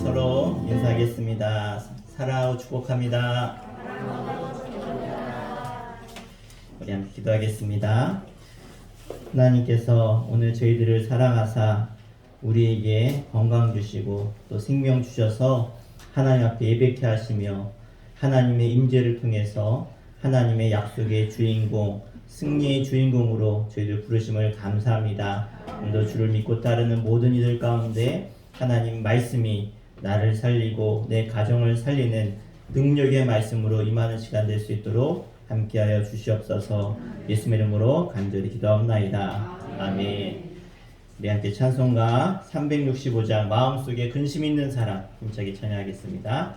서로 인사하겠습니다. 사랑하고 축복합니다. 우리 함께 기도하겠습니다. 하나님께서 오늘 저희들을 사랑하사 우리에게 건강 주시고 또 생명 주셔서 하나님 앞에 예배케 하시며 하나님의 임재를 통해서 하나님의 약속의 주인공, 승리의 주인공으로 저희들 부르심을 감사합니다. 오늘도 주를 믿고 따르는 모든 이들 가운데 하나님 말씀이 나를 살리고 내 가정을 살리는 능력의 말씀으로 임하는 시간 될 수 있도록 함께하여 주시옵소서. 예수님의 이름으로 간절히 기도합나이다. 아멘. 우리 함께 찬송가 365장 마음속에 근심 있는 사람 힘차게 찬양하겠습니다.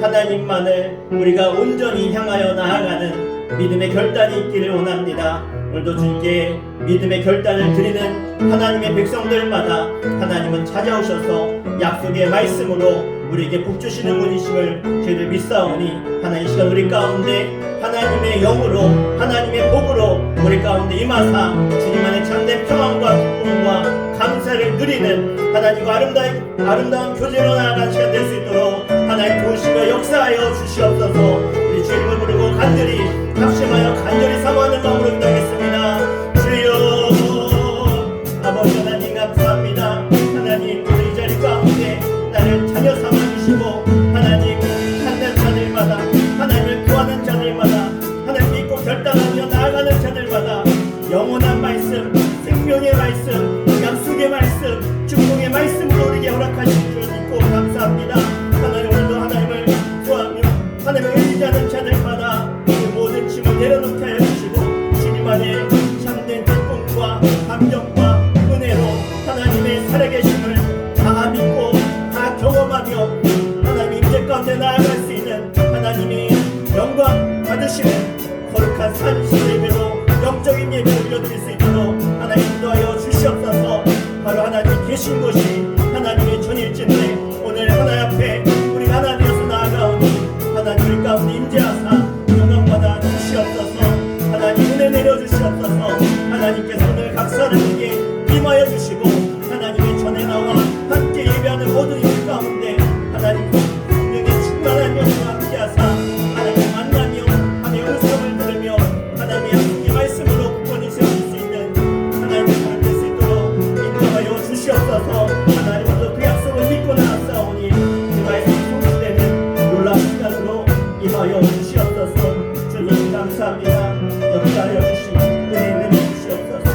하나님만을 우리가 온전히 향하여 나아가는 믿음의 결단이 있기를 원합니다. 오늘도 주님께 믿음의 결단을 드리는 하나님의 백성들마다 하나님은 찾아오셔서 약속의 말씀으로 우리에게 복 주시는 분이심을 저희들 믿사오니 하나님 시간 우리 가운데 하나님의 영으로 하나님의 복으로 우리 가운데 임하사 주님 안에 참된 평안과 기쁨과 감사를 누리는 하나님과 아름다운 교제로 나아가는 시간 될 수 있도록 하나님 도우시며 역사하여 주시옵소서. 우리 주님을 부르고 간절히 합심하여 간절히 사모하는 마음으로 기도하겠습니다. 주여 아버지 하나님 감사합니다. 하나님 우리 이 자리 가운데 나를 자녀 삼아주시고 하나님 찾는 자들마다 하나님을 구하는 자들마다 하나님 믿고 결단하며 나아가는 자들마다 영원한 말씀 생명의 말씀 약속의 말씀 축복의 말씀으로 우리에게 허락하신 줄 믿고 감사합니다. 하나님 오늘도 하나님을 구하며 하나님을 의지하는 자들마다 그 모든 짐을 내려놓게 하여 주시고 주님 안에 참된 기쁨과 감격과 은혜로 하나님의 살아계심을 다 믿고 다 경험하며 하나님 임재 가운데 나아갈 수 있는 하나님의 영광 받으시는 거룩한 산신 예배로 영적인 예배를 올려드릴 수 있도록 하나님 인도하여 주시옵소서. 바로 하나님 계신 곳이 하나님의 전일진데 오늘 하나님 앞에 우리 하나 되어서 나아가오니 하나님 우리 가운데 임재하사 영광받아 주시옵소서. 하나님 은혜 내려주시옵소서. 하나님께서 오늘 각사람에게 임하여 주시고 하나님의 전에 나와 함께 예배하는 모든 일 가운데 하나님 분명히 충만한 영광 함께하사 하나님 만나며 하나님의 음성을 들으며 하나님의 약속의 말씀으로 굳건히 세울 수 있는 하나님의 사람 될 수 있도록 인도하여 주시옵소서. 하나님 오늘 그 약속을 믿고 나아싸우니 그 말씀이 성취되는 놀라운 시간으로 임하여 주시옵소서. 주님 감사합니다. 역사하여 주시고 은혜를 주시옵소서.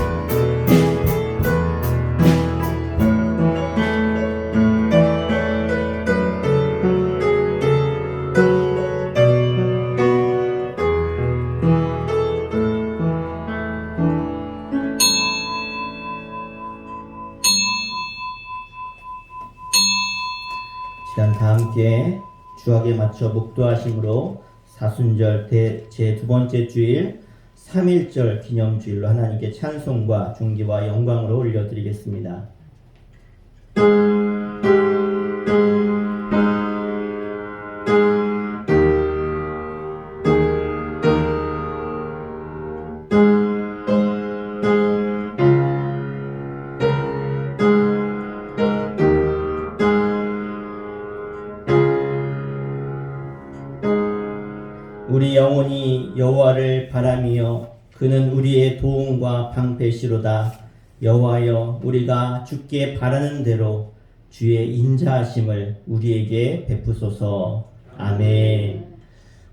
시간 다 함께 주악에 맞춰 묵도하심으로 사순절 제 두 번째 주일 3.1절 기념주일로 하나님께 찬송과 존귀와 영광으로 올려드리겠습니다. 우리 영혼이 여호와를 바라며 그는 우리의 도움과 방패시로다. 여호와여 우리가 주께 바라는 대로 주의 인자하심을 우리에게 베푸소서. 아멘.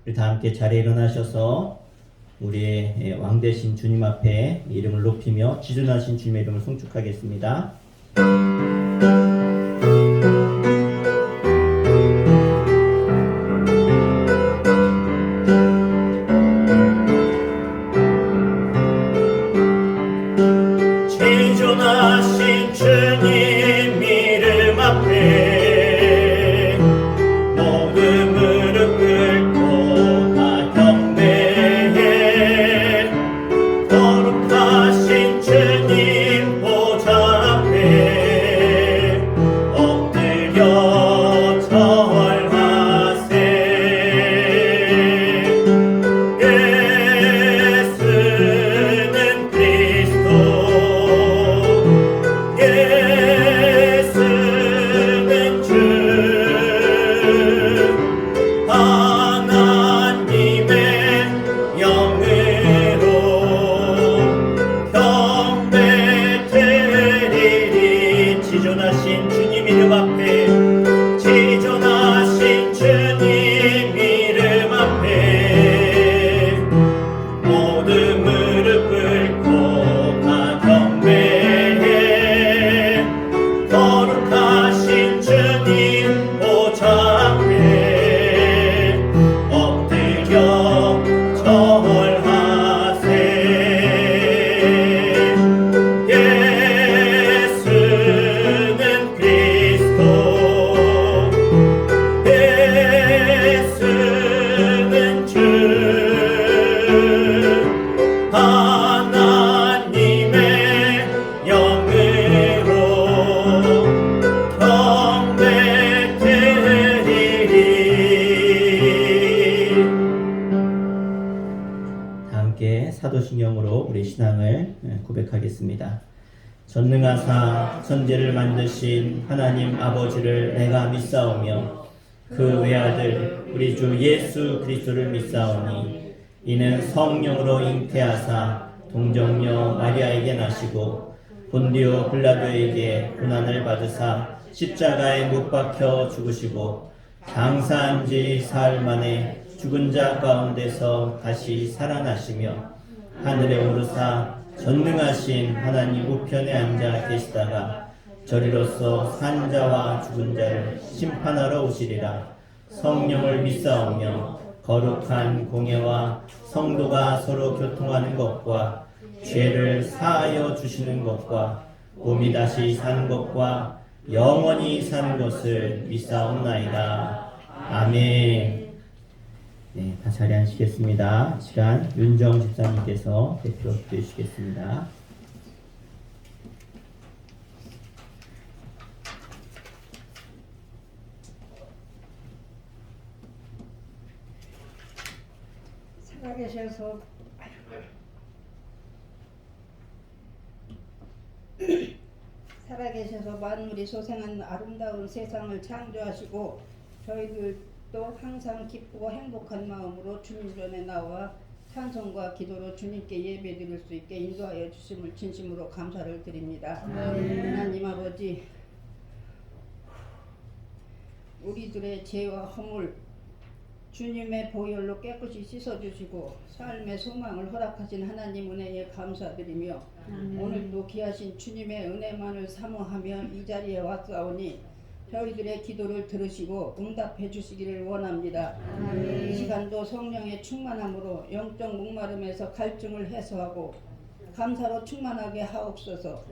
우리 다 함께 자리에 일어나셔서 우리의 왕 되신 주님 앞에 이름을 높이며 지존하신 주님의 이름을 송축하겠습니다. 지존하신 주님 이름 앞에 모든 무릎 꿇고 다 경배해. 거룩하신 주님 보좌 앞에 고백하겠습니다. 전능하사 천지를 만드신 하나님 아버지를 내가 믿사오며 그 외아들 우리 주 예수 그리스도를 믿사오니 이는 성령으로 잉태하사 동정녀 마리아에게 나시고 본디오 빌라도에게 고난을 받으사 십자가에 못 박혀 죽으시고 장사한 지 사흘 만에 죽은 자 가운데서 다시 살아나시며 하늘에 오르사 전능하신 하나님 우편에 앉아 계시다가 저리로서 산 자와 죽은 자를 심판하러 오시리라. 성령을 믿사오며 거룩한 공예와 성도가 서로 교통하는 것과 죄를 사하여 주시는 것과 몸이 다시 사는 것과 영원히 사는 것을 믿사옵나이다. 아멘. 네, 다 자리에 앉으시겠습니다. 이 시간 윤정 집사님께서 대표 기도해 주시겠습니다. 살아계셔서 만물이 소생한 아름다운 세상을 창조하시고 저희들도 항상 기쁘고 행복한 마음으로 주님 전에 나와 찬송과 기도로 주님께 예배드릴 수 있게 인도하여 주심을 진심으로 감사를 드립니다. 하나님 아버지, 우리들의 죄와 허물 주님의 보혈로 깨끗이 씻어주시고 삶의 소망을 허락하신 하나님 은혜에 감사드리며 오늘도 귀하신 주님의 은혜만을 사모하며 이 자리에 왔사오니 저희들의 기도를 들으시고 응답해 주시기를 원합니다. 이 시간도 성령의 충만함으로 영적 목마름에서 갈증을 해소하고 감사로 충만하게 하옵소서.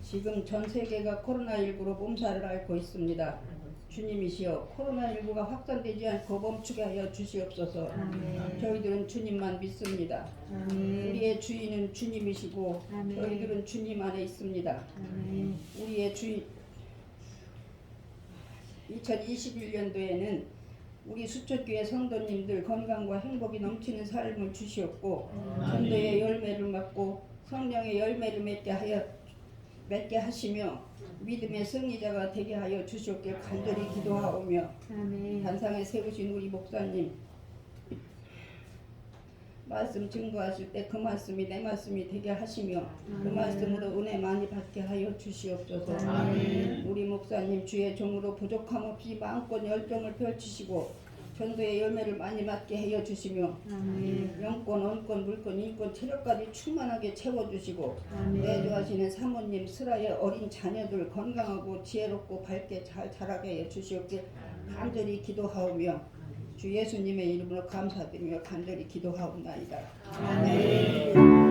지금 전 세계가 코로나19로 몸살을 앓고 있습니다. 주님이시여, 코로나19가 확산되지 않고 멈추게 하여 주시옵소서. 저희들은 주님만 믿습니다. 우리의 주인은 주님이시고 저희들은 주님 안에 있습니다. 우리의 주인 2021년도에는 우리 수초교회 성도님들 건강과 행복이 넘치는 삶을 주시옵고 전도의 열매를 맡고 성령의 열매를 맺게 하시며 믿음의 승리자가 되게 하여 주시옵길 간절히 기도하오며 단상에 세우신 우리 목사님 말씀 증거하실 때 그 말씀이 내 말씀이 되게 하시며 그 말씀으로 은혜 많이 받게 하여 주시옵소서. 우리 목사님 주의 종으로 부족함 없이 마음껏 열정을 펼치시고 전도의 열매를 많이 맡게 하여 주시며 영권, 원권, 물권, 인권, 체력까지 충만하게 채워주시고 내조하시는 사모님, 스라의 어린 자녀들 건강하고 지혜롭고 밝게 잘 자라게 해 주시옵길 간절히 기도하오며 주 예수님의 이름으로 감사드리며 간절히 기도하옵나이다. 아멘.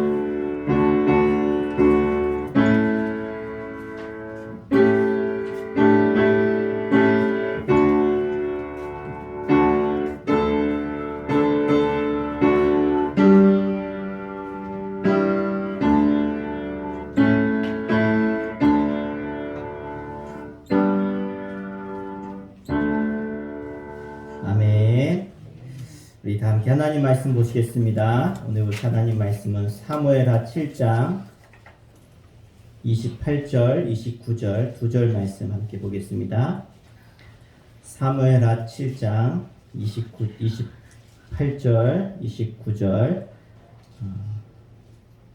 우리 다 함께 하나님 말씀 보시겠습니다. 오늘 볼 하나님 말씀은 사무엘하 7장 28절, 29절 두 절 말씀 함께 보겠습니다. 사무엘하 7장 28절, 29절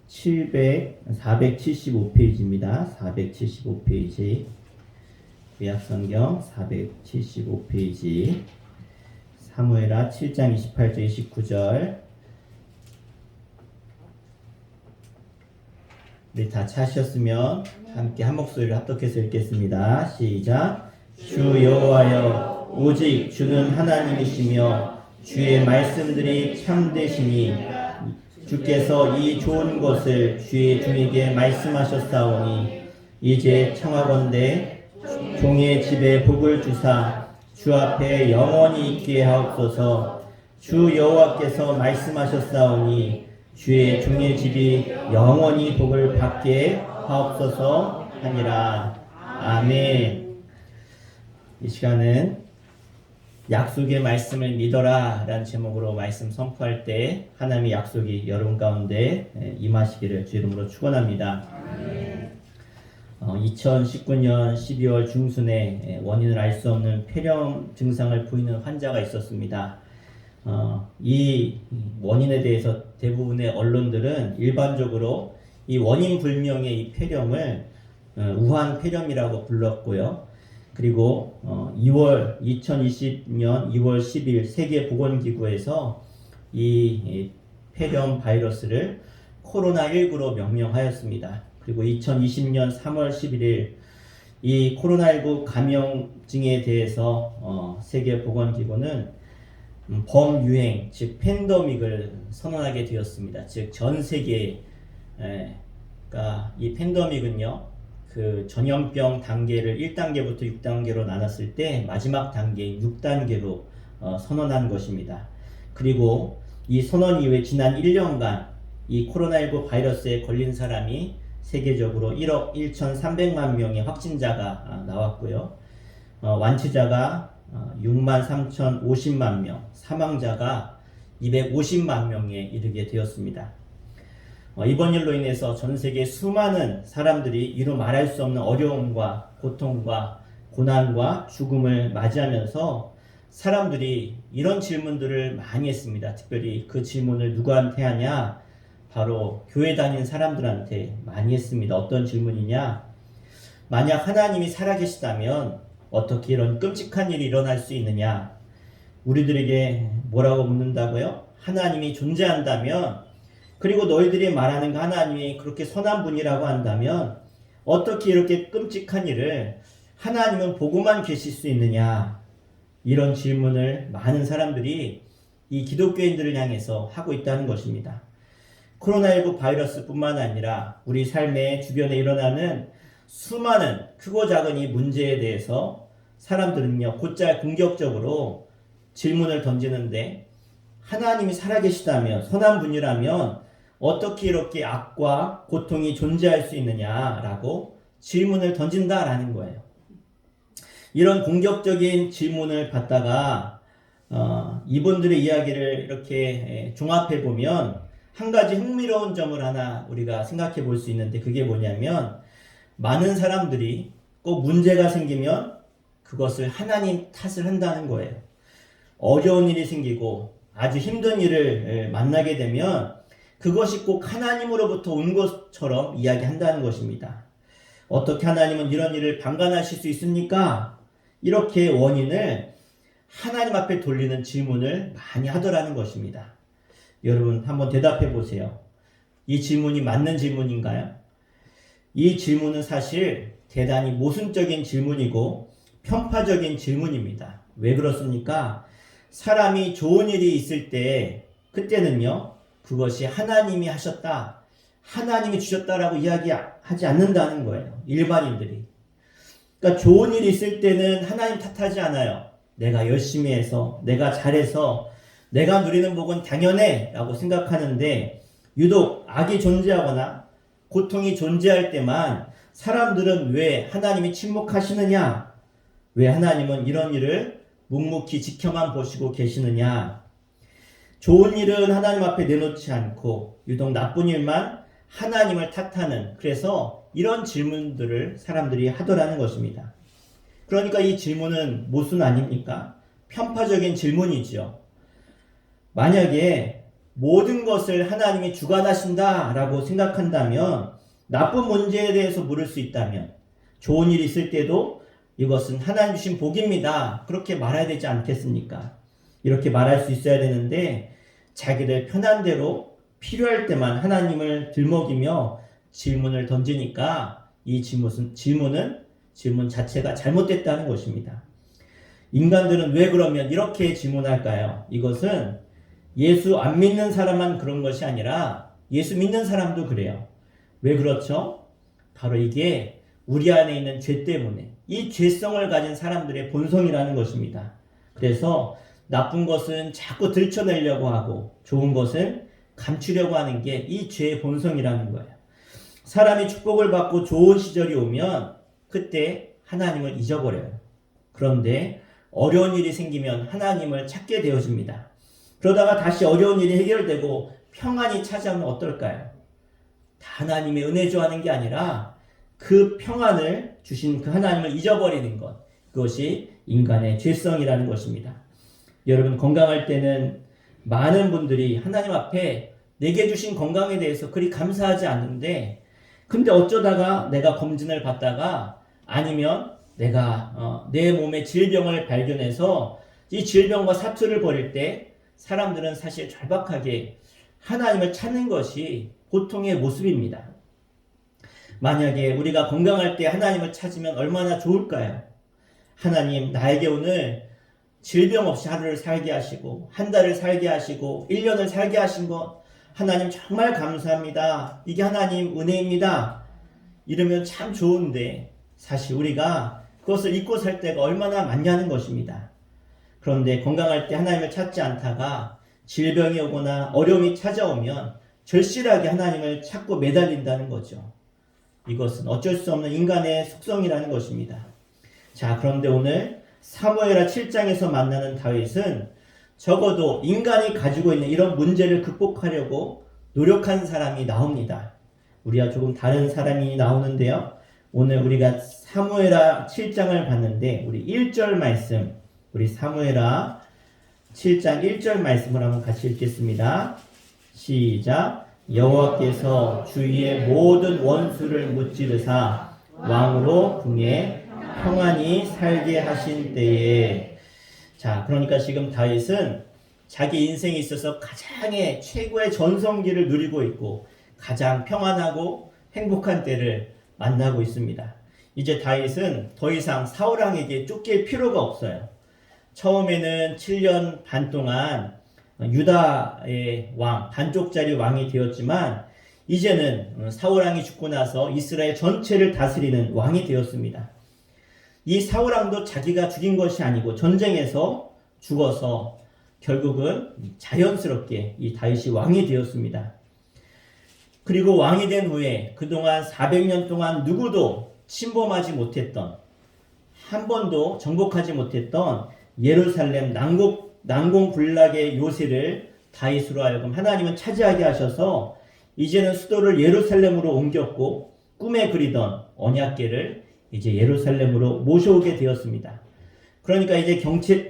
475페이지입니다. 475페이지 구약성경 475페이지 사무엘하 7장 28절 29절 우리 다 찾으셨으면 함께 한 목소리로 합독해서 읽겠습니다. 시작. 주 여호와여, 오직 주는 하나님이시며 주의 말씀들이 참되시니 주께서 이 좋은 것을 주의 종에게 말씀하셨사오니 이제 청하건대 종의 집에 복을 주사 주 앞에 영원히 있게 하옵소서. 주 여호와께서 말씀하셨사오니 주의 종의 집이 영원히 복을 받게 하옵소서 하니라. 아멘. 이 시간은 약속의 말씀을 믿어라 라는 제목으로 말씀 선포할 때 하나님의 약속이 여러분 가운데 임하시기를 주 이름으로 축원합니다. 2019년 12월 중순에 원인을 알 수 없는 폐렴 증상을 보이는 환자가 있었습니다. 이 원인에 대해서 대부분의 언론들은 일반적으로 이 원인 불명의 이 폐렴을 우한 폐렴이라고 불렀고요. 그리고 2020년 2월 10일 세계보건기구에서 이 폐렴 바이러스를 코로나19로 명명하였습니다. 그리고 2020년 3월 11일 이 코로나19 감염증에 대해서 세계보건기구는 범유행, 즉 팬데믹을 선언하게 되었습니다. 즉 전 세계가 이 팬데믹은요, 그 전염병 단계를 1단계부터 6단계로 나눴을 때 마지막 단계 6단계로 선언한 것입니다. 그리고 이 선언 이후에 지난 1년간 이 코로나19 바이러스에 걸린 사람이 세계적으로 1억 1,300만 명의 확진자가 나왔고요. 완치자가 63,050만 명, 사망자가 250만 명에 이르게 되었습니다. 이번 일로 인해서 전 세계 수많은 사람들이 이루 말할 수 없는 어려움과 고통과 고난과 죽음을 맞이하면서 사람들이 이런 질문들을 많이 했습니다. 특별히 그 질문을 누구한테 하냐? 바로 교회 다니는 사람들한테 많이 했습니다. 어떤 질문이냐? 만약 하나님이 살아계시다면 어떻게 이런 끔찍한 일이 일어날 수 있느냐? 우리들에게 뭐라고 묻는다고요? 하나님이 존재한다면, 그리고 너희들이 말하는 그 하나님이 그렇게 선한 분이라고 한다면 어떻게 이렇게 끔찍한 일을 하나님은 보고만 계실 수 있느냐? 이런 질문을 많은 사람들이 이 기독교인들을 향해서 하고 있다는 것입니다. 코로나19 바이러스뿐만 아니라 우리 삶의 주변에 일어나는 수많은 크고 작은 이 문제에 대해서 사람들은요, 곧잘 공격적으로 질문을 던지는데, 하나님이 살아계시다면, 선한 분이라면 어떻게 이렇게 악과 고통이 존재할 수 있느냐라고 질문을 던진다라는 거예요. 이런 공격적인 질문을 받다가 이분들의 이야기를 이렇게 종합해 보면 한 가지 흥미로운 점을 하나 우리가 생각해 볼 수 있는데, 그게 뭐냐면 많은 사람들이 꼭 문제가 생기면 그것을 하나님 탓을 한다는 거예요. 어려운 일이 생기고 아주 힘든 일을 만나게 되면 그것이 꼭 하나님으로부터 온 것처럼 이야기한다는 것입니다. 어떻게 하나님은 이런 일을 방관하실 수 있습니까? 이렇게 원인을 하나님 앞에 돌리는 질문을 많이 하더라는 것입니다. 여러분 한번 대답해 보세요. 이 질문이 맞는 질문인가요? 이 질문은 사실 대단히 모순적인 질문이고 편파적인 질문입니다. 왜 그렇습니까? 사람이 좋은 일이 있을 때 그때는요, 그것이 하나님이 하셨다, 하나님이 주셨다라고 이야기하지 않는다는 거예요. 일반인들이. 그러니까 좋은 일이 있을 때는 하나님 탓하지 않아요. 내가 열심히 해서, 내가 잘해서, 내가 누리는 복은 당연해 라고 생각하는데, 유독 악이 존재하거나 고통이 존재할 때만 사람들은 왜 하나님이 침묵하시느냐? 왜 하나님은 이런 일을 묵묵히 지켜만 보시고 계시느냐? 좋은 일은 하나님 앞에 내놓지 않고 유독 나쁜 일만 하나님을 탓하는, 그래서 이런 질문들을 사람들이 하더라는 것입니다. 그러니까 이 질문은 모순 아닙니까? 편파적인 질문이죠. 만약에 모든 것을 하나님이 주관하신다라고 생각한다면, 나쁜 문제에 대해서 물을 수 있다면, 좋은 일이 있을 때도 이것은 하나님 주신 복입니다, 그렇게 말해야 되지 않겠습니까? 이렇게 말할 수 있어야 되는데, 자기들 편한 대로 필요할 때만 하나님을 들먹이며 질문을 던지니까 이 질문 자체가 잘못됐다는 것입니다. 인간들은 왜 그러면 이렇게 질문할까요? 이것은 예수 안 믿는 사람만 그런 것이 아니라 예수 믿는 사람도 그래요. 왜 그렇죠? 바로 이게 우리 안에 있는 죄 때문에, 이 죄성을 가진 사람들의 본성이라는 것입니다. 그래서 나쁜 것은 자꾸 들춰내려고 하고 좋은 것은 감추려고 하는 게 이 죄의 본성이라는 거예요. 사람이 축복을 받고 좋은 시절이 오면 그때 하나님을 잊어버려요. 그런데 어려운 일이 생기면 하나님을 찾게 되어집니다. 그러다가 다시 어려운 일이 해결되고 평안이 찾아오면 어떨까요? 다 하나님의 은혜 좋아하는 게 아니라 그 평안을 주신 그 하나님을 잊어버리는 것, 그것이 인간의 죄성이라는 것입니다. 여러분, 건강할 때는 많은 분들이 하나님 앞에 내게 주신 건강에 대해서 그리 감사하지 않는데, 근데 어쩌다가 내가 검진을 받다가 아니면 내가 내 몸에 질병을 발견해서 이 질병과 사투를 벌일 때 사람들은 사실 절박하게 하나님을 찾는 것이 보통의 모습입니다. 만약에 우리가 건강할 때 하나님을 찾으면 얼마나 좋을까요? 하나님, 나에게 오늘 질병 없이 하루를 살게 하시고 한 달을 살게 하시고 1년을 살게 하신 것 하나님 정말 감사합니다. 이게 하나님 은혜입니다. 이러면 참 좋은데 사실 우리가 그것을 잊고 살 때가 얼마나 많냐는 것입니다. 그런데 건강할 때 하나님을 찾지 않다가 질병이 오거나 어려움이 찾아오면 절실하게 하나님을 찾고 매달린다는 거죠. 이것은 어쩔 수 없는 인간의 속성이라는 것입니다. 자, 그런데 오늘 사무엘하 7장에서 만나는 다윗은 적어도 인간이 가지고 있는 이런 문제를 극복하려고 노력한 사람이 나옵니다. 우리와 조금 다른 사람이 나오는데요. 오늘 우리가 사무엘하 7장을 봤는데 우리 1절 말씀, 우리 사무엘하 7장 1절 말씀을 한번 같이 읽겠습니다. 시작. 여호와께서 주위의 모든 원수를 무찌르사 왕으로 궁에 평안히 살게 하신 때에. 자, 그러니까 지금 다윗은 자기 인생에 있어서 가장의 최고의 전성기를 누리고 있고 가장 평안하고 행복한 때를 만나고 있습니다. 이제 다윗은 더 이상 사울왕에게 쫓길 필요가 없어요. 처음에는 7년 반 동안 유다의 왕, 반쪽짜리 왕이 되었지만 이제는 사울왕이 죽고 나서 이스라엘 전체를 다스리는 왕이 되었습니다. 이 사울왕도 자기가 죽인 것이 아니고 전쟁에서 죽어서 결국은 자연스럽게 이 다윗이 왕이 되었습니다. 그리고 왕이 된 후에 그동안 400년 동안 누구도 침범하지 못했던, 한 번도 정복하지 못했던 예루살렘 난공불락의 요새를 다윗으로 하여금 하나님은 차지하게 하셔서 이제는 수도를 예루살렘으로 옮겼고 꿈에 그리던 언약궤를 이제 예루살렘으로 모셔오게 되었습니다. 그러니까 이제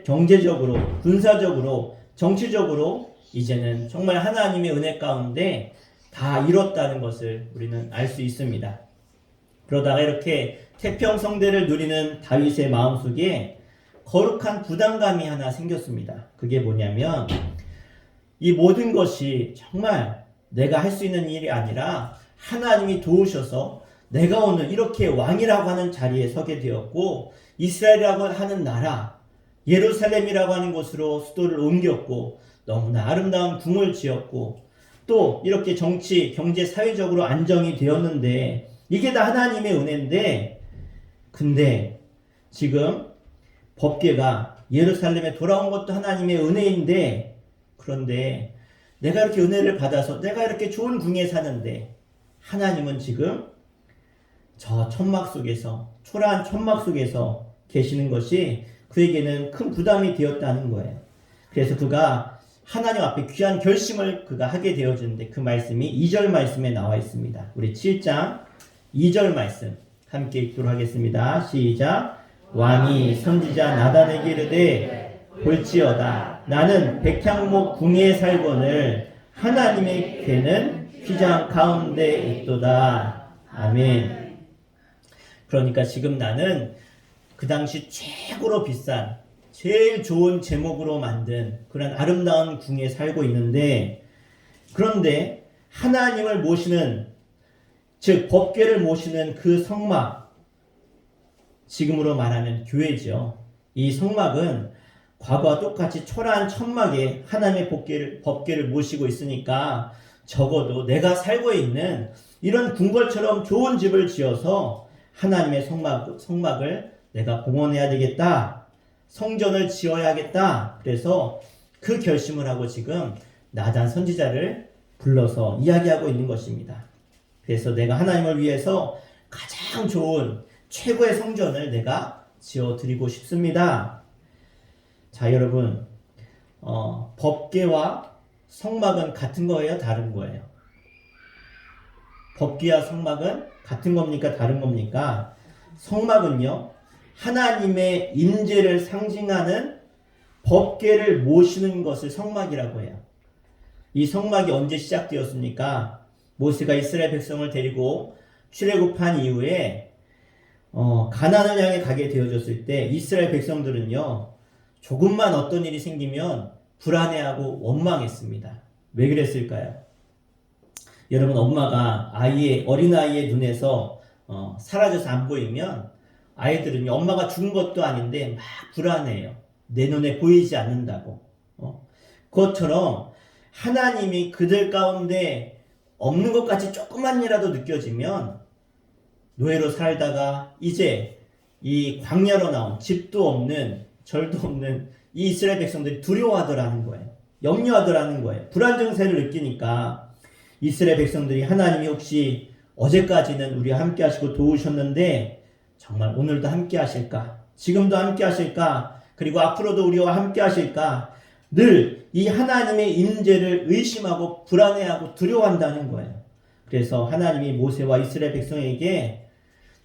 경제적으로, 군사적으로, 정치적으로 이제는 정말 하나님의 은혜 가운데 다 이뤘다는 것을 우리는 알 수 있습니다. 그러다가 이렇게 태평성대를 누리는 다윗의 마음속에 거룩한 부담감이 하나 생겼습니다. 그게 뭐냐면 이 모든 것이 정말 내가 할 수 있는 일이 아니라 하나님이 도우셔서 내가 오늘 이렇게 왕이라고 하는 자리에 서게 되었고 이스라엘이라고 하는 나라, 예루살렘이라고 하는 곳으로 수도를 옮겼고 너무나 아름다운 궁을 지었고 또 이렇게 정치, 경제, 사회적으로 안정이 되었는데 이게 다 하나님의 은혜인데, 근데 지금 법궤가 예루살렘에 돌아온 것도 하나님의 은혜인데, 그런데 내가 이렇게 은혜를 받아서 내가 이렇게 좋은 궁에 사는데 하나님은 지금 저 천막 속에서, 초라한 천막 속에서 계시는 것이 그에게는 큰 부담이 되었다는 거예요. 그래서 그가 하나님 앞에 귀한 결심을 그가 하게 되어지는데 그 말씀이 2절 말씀에 나와 있습니다. 우리 7장 2절 말씀 함께 읽도록 하겠습니다. 시작. 왕이 선지자 나단에게 이르되 볼지어다 나는 백향목 궁에 살거늘 하나님의 궤는 휘장 가운데 있도다. 아멘. 그러니까 지금 나는 그 당시 최고로 비싼 제일 좋은 제목으로 만든 그런 아름다운 궁에 살고 있는데, 그런데 하나님을 모시는, 즉 법궤를 모시는 그 성막, 지금으로 말하면 교회죠. 이 성막은 과거와 똑같이 초라한 천막에 하나님의 법궤를 모시고 있으니까 적어도 내가 살고 있는 이런 궁궐처럼 좋은 집을 지어서 하나님의 성막을 내가 봉헌해야 되겠다. 성전을 지어야겠다. 그래서 그 결심을 하고 지금 나단 선지자를 불러서 이야기하고 있는 것입니다. 그래서 내가 하나님을 위해서 가장 좋은 최고의 성전을 내가 지어드리고 싶습니다. 자, 여러분, 법궤와 성막은 같은 거예요? 다른 거예요? 법궤와 성막은 같은 겁니까? 다른 겁니까? 성막은요, 하나님의 임재를 상징하는 법궤를 모시는 것을 성막이라고 해요. 이 성막이 언제 시작되었습니까? 모세가 이스라엘 백성을 데리고 출애굽한 이후에 가나안을 향해 가게 되어졌을 때 이스라엘 백성들은요, 조금만 어떤 일이 생기면 불안해하고 원망했습니다. 왜 그랬을까요? 여러분, 엄마가 어린아이의 눈에서 사라져서 안 보이면 아이들은요, 엄마가 죽은 것도 아닌데 막 불안해요. 내 눈에 보이지 않는다고. 그것처럼 하나님이 그들 가운데 없는 것 같이 조금만이라도 느껴지면 노예로 살다가 이제 이 광야로 나온 집도 없는 절도 없는 이 이스라엘 백성들이 두려워하더라는 거예요. 염려하더라는 거예요. 불안 증세를 느끼니까 이스라엘 백성들이 하나님이 혹시 어제까지는 우리와 함께 하시고 도우셨는데 정말 오늘도 함께 하실까? 지금도 함께 하실까? 그리고 앞으로도 우리와 함께 하실까? 늘 이 하나님의 임재를 의심하고 불안해하고 두려워한다는 거예요. 그래서 하나님이 모세와 이스라엘 백성에게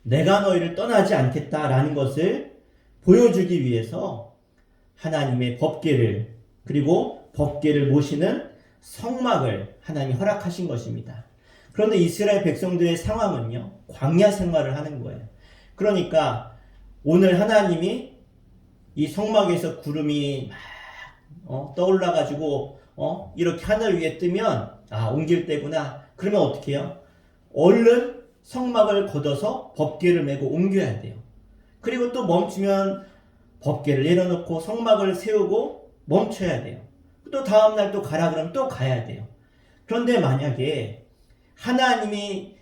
내가 너희를 떠나지 않겠다라는 것을 보여주기 위해서 하나님의 법궤를 그리고 법궤를 모시는 성막을 하나님이 허락하신 것입니다. 그런데 이스라엘 백성들의 상황은요, 광야 생활을 하는 거예요. 그러니까 오늘 하나님이 이 성막에서 구름이 막 떠올라가지고 이렇게 하늘 위에 뜨면 옮길 때구나. 그러면 어떻게 해요? 얼른 성막을 걷어서 법궤를 메고 옮겨야 돼요. 그리고 또 멈추면 법궤를 내려놓고 성막을 세우고 멈춰야 돼요. 또 다음날 또 가라 그러면 또 가야 돼요. 그런데 만약에 하나님이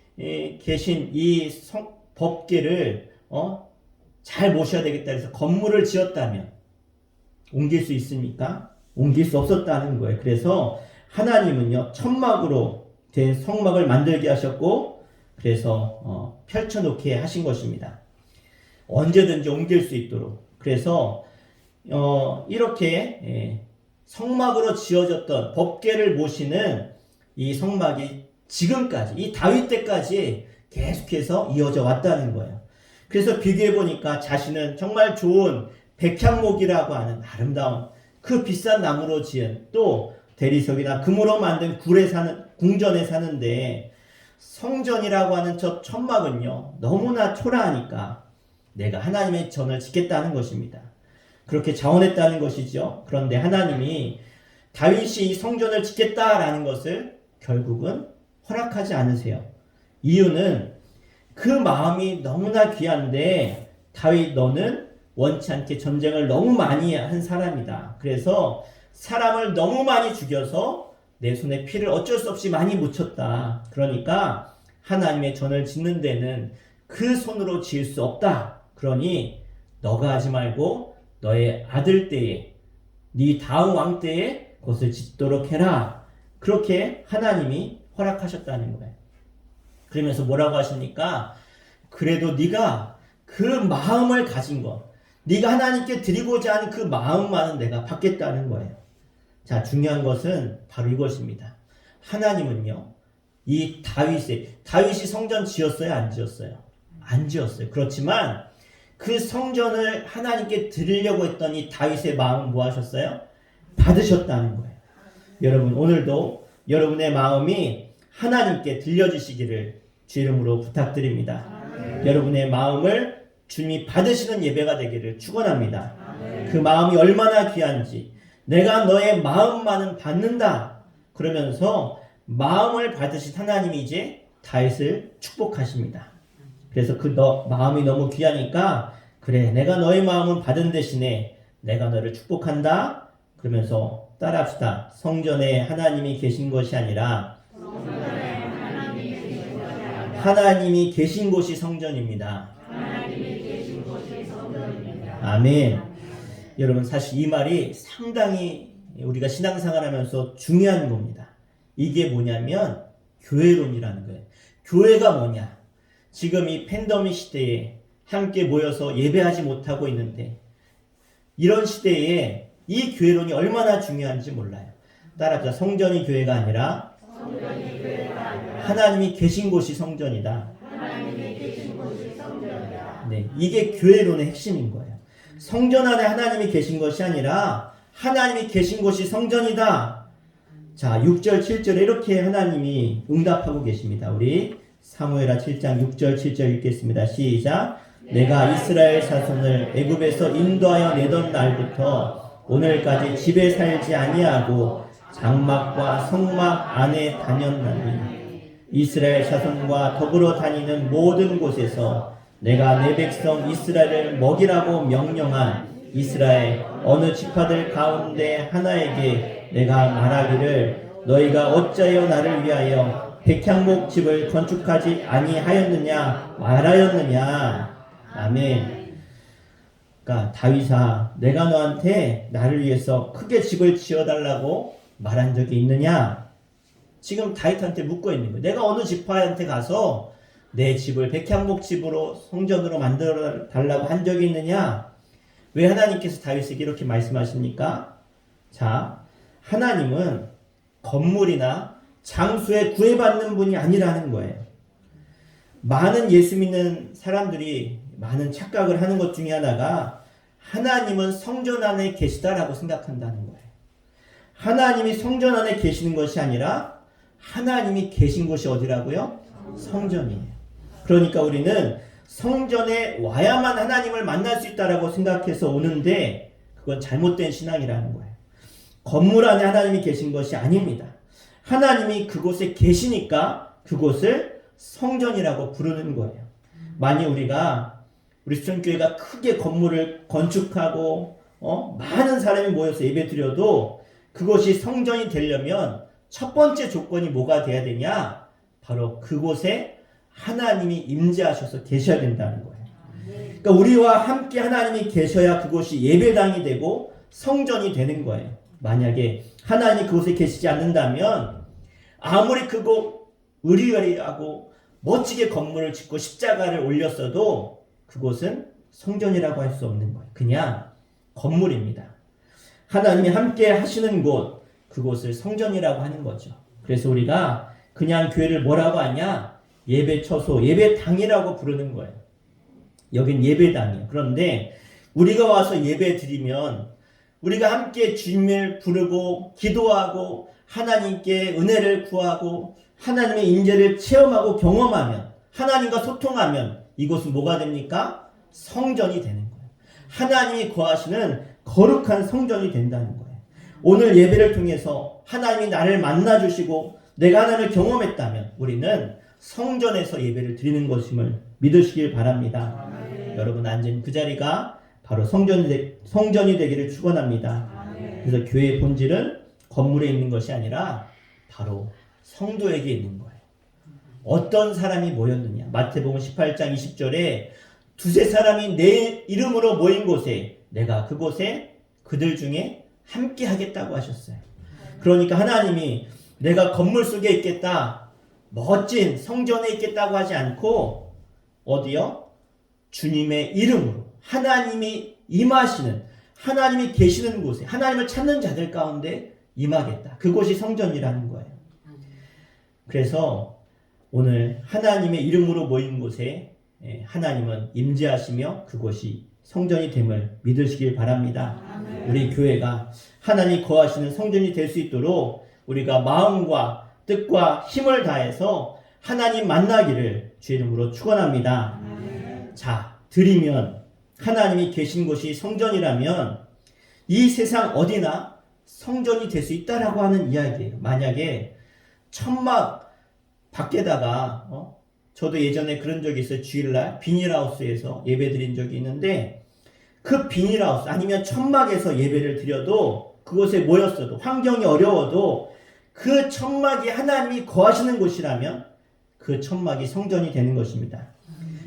계신 이 법궤를 잘 모셔야 되겠다 해서 건물을 지었다면 옮길 수 있습니까? 옮길 수 없었다는 거예요. 그래서 하나님은요, 천막으로 된 성막을 만들게 하셨고 그래서 펼쳐놓게 하신 것입니다. 언제든지 옮길 수 있도록. 그래서 이렇게 성막으로 지어졌던 법궤를 모시는 이 성막이 지금까지 이 다윗 때까지 계속해서 이어져 왔다는 거예요. 그래서 비교해 보니까 자신은 정말 좋은 백향목이라고 하는 아름다운 그 비싼 나무로 지은 또 대리석이나 금으로 만든 궁전에 사는데 성전이라고 하는 저 천막은요, 너무나 초라하니까 내가 하나님의 전을 짓겠다는 것입니다. 그렇게 자원했다는 것이죠. 그런데 하나님이 다윗이 성전을 짓겠다라는 것을 결국은 허락하지 않으세요. 이유는 그 마음이 너무나 귀한데 다윗 너는 원치 않게 전쟁을 너무 많이 한 사람이다. 그래서 사람을 너무 많이 죽여서 내 손에 피를 어쩔 수 없이 많이 묻혔다. 그러니까 하나님의 전을 짓는 데는 그 손으로 지을 수 없다. 그러니 너가 하지 말고 너의 아들 때에 네 다음 왕 때에 그것을 짓도록 해라. 그렇게 하나님이 허락하셨다는 거예요. 그러면서 뭐라고 하십니까? 그래도 네가 그 마음을 가진 것, 네가 하나님께 드리고자 하는 그 마음만은 내가 받겠다는 거예요. 자, 중요한 것은 바로 이것입니다. 하나님은요, 이 다윗이 성전 지었어요? 안 지었어요? 안 지었어요. 그렇지만 그 성전을 하나님께 드리려고 했던 이 다윗의 마음은 뭐 하셨어요? 받으셨다는 거예요. 여러분, 오늘도 여러분의 마음이 하나님께 들려주시기를 주 이름으로 부탁드립니다. 여러분의 마음을 주님이 받으시는 예배가 되기를 축원합니다. 그 마음이 얼마나 귀한지 내가 너의 마음만은 받는다. 그러면서 마음을 받으신 하나님이 이제 다윗을 축복하십니다. 그래서 그 마음이 너무 귀하니까 그래 내가 너의 마음은 받은 대신에 내가 너를 축복한다. 그러면서 따라합시다. 성전에 하나님이 계신 것이 아니라 하나님이 계신 곳이 성전입니다. 아멘. 여러분, 사실 이 말이 상당히 우리가 신앙생활 하면서 중요한 겁니다. 이게 뭐냐면 교회론이라는 거예요. 교회가 뭐냐? 지금 이 팬데믹 시대에 함께 모여서 예배하지 못하고 있는데 이런 시대에 이 교회론이 얼마나 중요한지 몰라요. 따라합시다. 성전이 교회가 아니라 하나님이 계신 곳이 성전이다. 네, 이게 교회론의 핵심인 거예요. 성전 안에 하나님이 계신 것이 아니라 하나님이 계신 곳이 성전이다. 자, 6절 7절에 이렇게 하나님이 응답하고 계십니다. 우리 사무엘하 7장 6절 7절 읽겠습니다. 시작. 내가 이스라엘 자손을 애굽에서 인도하여 내던 날부터 오늘까지 집에 살지 아니하고 장막과 성막 안에 다녔나니 이스라엘 자손과 더불어 다니는 모든 곳에서 내가 내 백성 이스라엘을 먹이라고 명령한 이스라엘 어느 지파들 가운데 하나에게 내가 말하기를 너희가 어찌하여 나를 위하여 백향목 집을 건축하지 아니하였느냐 말하였느냐. 아멘. 그러니까 다윗아, 내가 너한테 나를 위해서 크게 집을 지어달라고 말한 적이 있느냐? 지금 다윗한테 묻고 있는 거예요. 내가 어느 지파한테 가서 내 집을 백향목 집으로 성전으로 만들어 달라고 한 적이 있느냐? 왜 하나님께서 다윗에게 이렇게 말씀하십니까? 자, 하나님은 건물이나 장소에 구애받는 분이 아니라는 거예요. 많은 예수 믿는 사람들이 많은 착각을 하는 것 중에 하나가 하나님은 성전 안에 계시다라고 생각한다는 거예요. 하나님이 성전 안에 계시는 것이 아니라 하나님이 계신 곳이 어디라고요? 성전이에요. 그러니까 우리는 성전에 와야만 하나님을 만날 수 있다라고 생각해서 오는데 그건 잘못된 신앙이라는 거예요. 건물 안에 하나님이 계신 것이 아닙니다. 하나님이 그곳에 계시니까 그곳을 성전이라고 부르는 거예요. 만약 우리 수천교회가 크게 건물을 건축하고 많은 사람이 모여서 예배 드려도 그것이 성전이 되려면 첫 번째 조건이 뭐가 돼야 되냐? 바로 그곳에 하나님이 임재하셔서 계셔야 된다는 거예요. 그러니까 우리와 함께 하나님이 계셔야 그곳이 예배당이 되고 성전이 되는 거예요. 만약에 하나님이 그곳에 계시지 않는다면 아무리 크고 의리의리하고 멋지게 건물을 짓고 십자가를 올렸어도 그곳은 성전이라고 할 수 없는 거예요. 그냥 건물입니다. 하나님이 함께 하시는 곳, 그곳을 성전이라고 하는 거죠. 그래서 우리가 그냥 교회를 뭐라고 하냐? 예배 처소, 예배당이라고 부르는 거예요. 여긴 예배당이에요. 그런데 우리가 와서 예배 드리면 우리가 함께 주님을 부르고 기도하고 하나님께 은혜를 구하고 하나님의 임재를 체험하고 경험하면 하나님과 소통하면 이곳은 뭐가 됩니까? 성전이 되는 거예요. 하나님이 거하시는 거룩한 성전이 된다는 거예요. 오늘 예배를 통해서 하나님이 나를 만나주시고 내가 하나님을 경험했다면 우리는 성전에서 예배를 드리는 것임을 믿으시길 바랍니다. 여러분 앉은 그 자리가 바로 성전이 되기를 축원합니다. 그래서 교회의 본질은 건물에 있는 것이 아니라 바로 성도에게 있는 거예요. 어떤 사람이 모였느냐? 마태복음 18장 20절에 두세 사람이 내 이름으로 모인 곳에 내가 그곳에 그들 중에 함께 하겠다고 하셨어요. 그러니까 하나님이 내가 건물 속에 있겠다, 멋진 성전에 있겠다고 하지 않고 어디요? 주님의 이름으로 하나님이 임하시는, 하나님이 계시는 곳에 하나님을 찾는 자들 가운데 임하겠다. 그곳이 성전이라는 거예요. 그래서 오늘 하나님의 이름으로 모인 곳에 하나님은 임재하시며 그곳이 성전이 됨을 믿으시길 바랍니다. 우리 교회가 하나님 거하시는 성전이 될 수 있도록 우리가 마음과 뜻과 힘을 다해서 하나님 만나기를 주의 이름으로 축원합니다. 자, 드리면 하나님이 계신 곳이 성전이라면 이 세상 어디나 성전이 될 수 있다라고 하는 이야기예요. 만약에 천막 밖에다가 저도 예전에 그런 적이 있어요. 주일날 비닐하우스에서 예배 드린 적이 있는데 그 비닐하우스 아니면 천막에서 예배를 드려도 그곳에 모였어도 환경이 어려워도 그 천막이 하나님이 거하시는 곳이라면 그 천막이 성전이 되는 것입니다.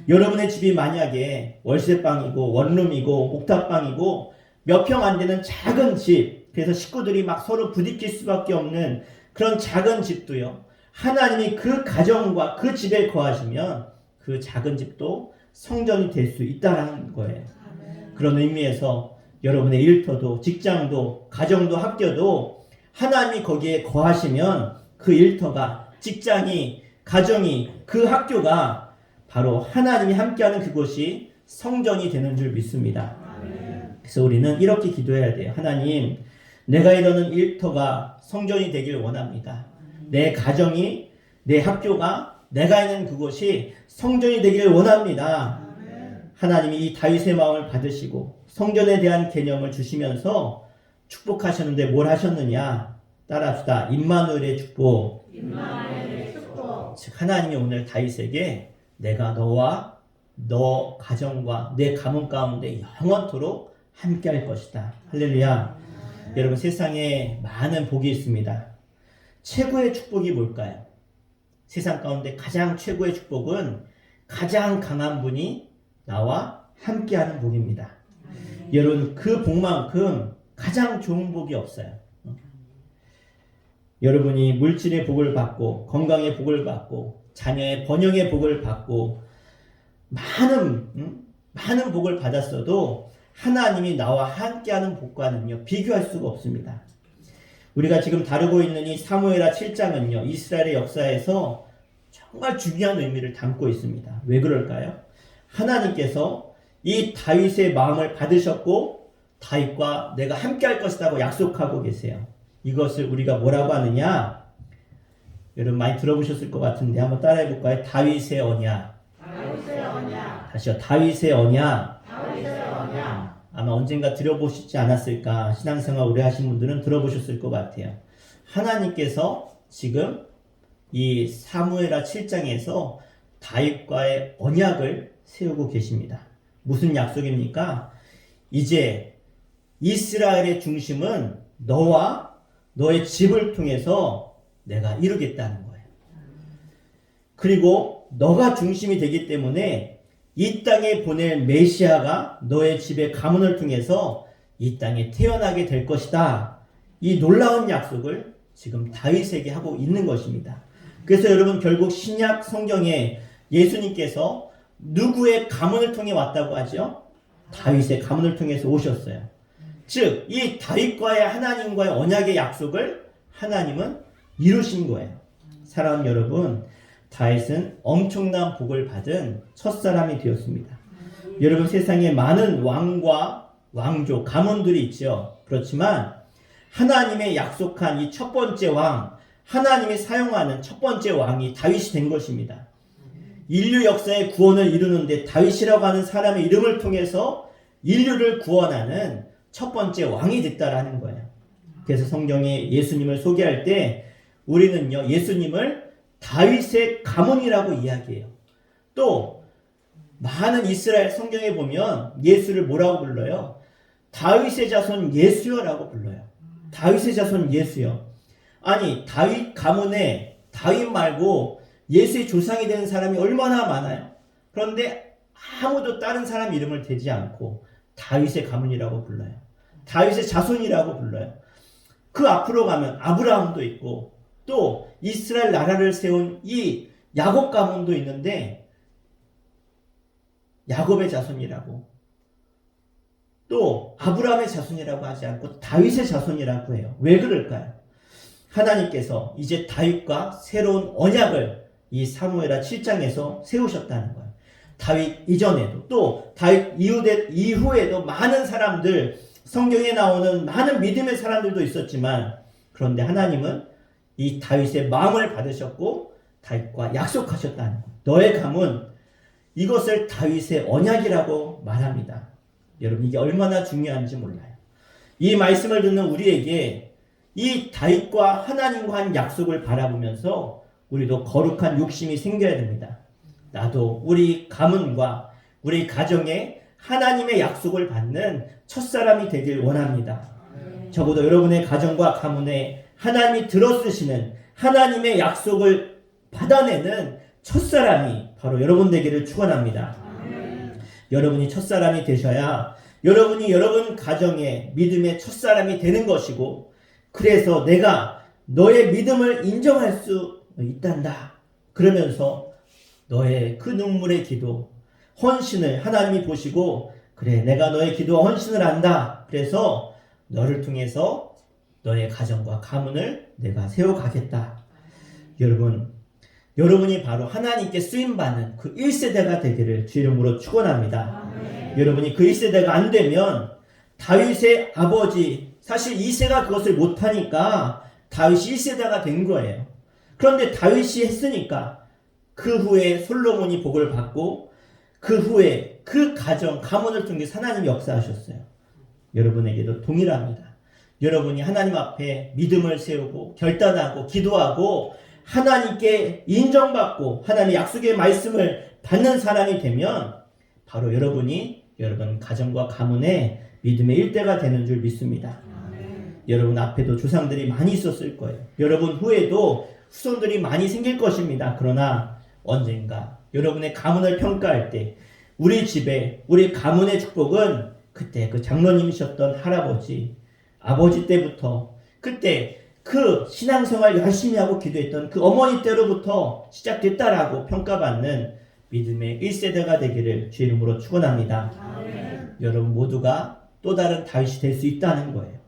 여러분의 집이 만약에 월세방이고 원룸이고 옥탑방이고 몇 평 안 되는 작은 집, 그래서 식구들이 막 서로 부딪힐 수밖에 없는 그런 작은 집도요, 하나님이 그 가정과 그 집에 거하시면 그 작은 집도 성전이 될 수 있다는 거예요. 그런 의미에서 여러분의 일터도, 직장도, 가정도, 학교도 하나님이 거기에 거하시면 그 일터가, 직장이, 가정이, 그 학교가 바로 하나님이 함께하는 그곳이 성전이 되는 줄 믿습니다. 그래서 우리는 이렇게 기도해야 돼요. 하나님, 내가 이러는 일터가 성전이 되길 원합니다. 내 가정이, 내 학교가, 내가 있는 그곳이 성전이 되길 원합니다. 하나님이 이 다윗의 마음을 받으시고 성전에 대한 개념을 주시면서 축복하셨는데 뭘 하셨느냐? 따라합시다. 임마누엘의 축복. 즉 하나님이 오늘 다윗에게 내가 너와 너 가정과 내 가문 가운데 영원토록 함께할 것이다. 할렐루야. 여러분, 세상에 많은 복이 있습니다. 최고의 축복이 뭘까요? 세상 가운데 가장 최고의 축복은 가장 강한 분이 나와 함께하는 복입니다. 여러분, 그 복만큼 가장 좋은 복이 없어요. 여러분이 물질의 복을 받고 건강의 복을 받고 자녀의 번영의 복을 받고 많은 복을 받았어도 하나님이 나와 함께하는 복과는요 비교할 수가 없습니다. 우리가 지금 다루고 있는 이 사무엘하 7장은요 이스라엘의 역사에서 정말 중요한 의미를 담고 있습니다. 왜 그럴까요? 하나님께서 이 다윗의 마음을 받으셨고 다윗과 내가 함께할 것이라고 약속하고 계세요. 이것을 우리가 뭐라고 하느냐? 여러분 많이 들어보셨을 것 같은데 한번 따라해 볼까요? 다윗의 언약. 다시요. 다윗의 언약. 아마 언젠가 들어보시지 않았을까? 신앙생활 오래 하신 분들은 들어보셨을 것 같아요. 하나님께서 지금 이 사무엘하 7장에서 다윗과의 언약을 세우고 계십니다. 무슨 약속입니까? 이제 이스라엘의 중심은 너와 너의 집을 통해서 내가 이루겠다는 거예요. 그리고 너가 중심이 되기 때문에 이 땅에 보낼 메시아가 너의 집의 가문을 통해서 이 땅에 태어나게 될 것이다. 이 놀라운 약속을 지금 다윗에게 하고 있는 것입니다. 그래서 여러분 결국 신약 성경에 예수님께서 누구의 가문을 통해 왔다고 하죠? 다윗의 가문을 통해서 오셨어요. 즉, 이 다윗과의 하나님과의 언약의 약속을 하나님은 이루신 거예요. 사랑하는 여러분, 다윗은 엄청난 복을 받은 첫사람이 되었습니다. 여러분, 세상에 많은 왕과 왕족, 가문들이 있죠. 그렇지만 하나님의 약속한 이 첫 번째 왕, 하나님이 사용하는 첫 번째 왕이 다윗이 된 것입니다. 인류 역사의 구원을 이루는데 다윗이라고 하는 사람의 이름을 통해서 인류를 구원하는 첫 번째 왕이 됐다라는 거예요. 그래서 성경에 예수님을 소개할 때 우리는요 예수님을 다윗의 가문이라고 이야기해요. 또 많은 이스라엘 성경에 보면 예수를 뭐라고 불러요? 다윗의 자손 예수여라고 불러요. 다윗의 자손 예수여. 아니 다윗 가문에 다윗 말고 예수의 조상이 되는 사람이 얼마나 많아요. 그런데 아무도 다른 사람 이름을 대지 않고 다윗의 가문이라고 불러요. 다윗의 자손이라고 불러요. 그 앞으로 가면 아브라함도 있고 또 이스라엘 나라를 세운 이 야곱 가문도 있는데 야곱의 자손이라고 또 아브라함의 자손이라고 하지 않고 다윗의 자손이라고 해요. 왜 그럴까요? 하나님께서 이제 다윗과 새로운 언약을 이 사무엘하 7장에서 세우셨다는 거예요. 다윗 이전에도 또 다윗 이후에도 많은 사람들, 성경에 나오는 많은 믿음의 사람들도 있었지만 그런데 하나님은 이 다윗의 마음을 받으셨고 다윗과 약속하셨다는 거예요. 너의 가문, 이것을 다윗의 언약이라고 말합니다. 여러분 이게 얼마나 중요한지 몰라요. 이 말씀을 듣는 우리에게 이 다윗과 하나님과 한 약속을 바라보면서 우리도 거룩한 욕심이 생겨야 됩니다. 나도 우리 가문과 우리 가정에 하나님의 약속을 받는 첫사람이 되길 원합니다. 적어도 여러분의 가정과 가문에 하나님이 들어쓰시는 하나님의 약속을 받아내는 첫사람이 바로 여러분 되기를 축원합니다. 여러분이 첫사람이 되셔야 여러분이 여러분 가정의 믿음의 첫사람이 되는 것이고 그래서 내가 너의 믿음을 인정할 수 있단다. 그러면서 너의 그 눈물의 기도, 헌신을 하나님이 보시고 그래, 내가 너의 기도와 헌신을 안다. 그래서 너를 통해서 너의 가정과 가문을 내가 세워가겠다. 여러분이 바로 하나님께 쓰임받는 그 1세대가 되기를 주 이름으로 축원합니다. 여러분이 그 1세대가 안 되면 다윗의 아버지, 사실 2세가 그것을 못하니까 다윗이 1세대가 된 거예요. 그런데 다윗이 했으니까 그 후에 솔로몬이 복을 받고 그 후에 그 가문을 통해서 하나님이 역사하셨어요. 여러분에게도 동일합니다. 여러분이 하나님 앞에 믿음을 세우고 결단하고 기도하고 하나님께 인정받고 하나님의 약속의 말씀을 받는 사람이 되면 바로 여러분 가정과 가문의 믿음의 일대가 되는 줄 믿습니다. 여러분 앞에도 조상들이 많이 있었을 거예요. 여러분 후에도 후손들이 많이 생길 것입니다. 그러나 언젠가 여러분의 가문을 평가할 때 우리 집에 우리 가문의 축복은 그때 그 장로님이셨던 할아버지, 아버지 때부터 그때 그 신앙생활 열심히 하고 기도했던 그 어머니 때로부터 시작됐다라고 평가받는 믿음의 1세대가 되기를 주 이름으로 축원합니다. 여러분 모두가 또 다른 다윗이 될 수 있다는 거예요.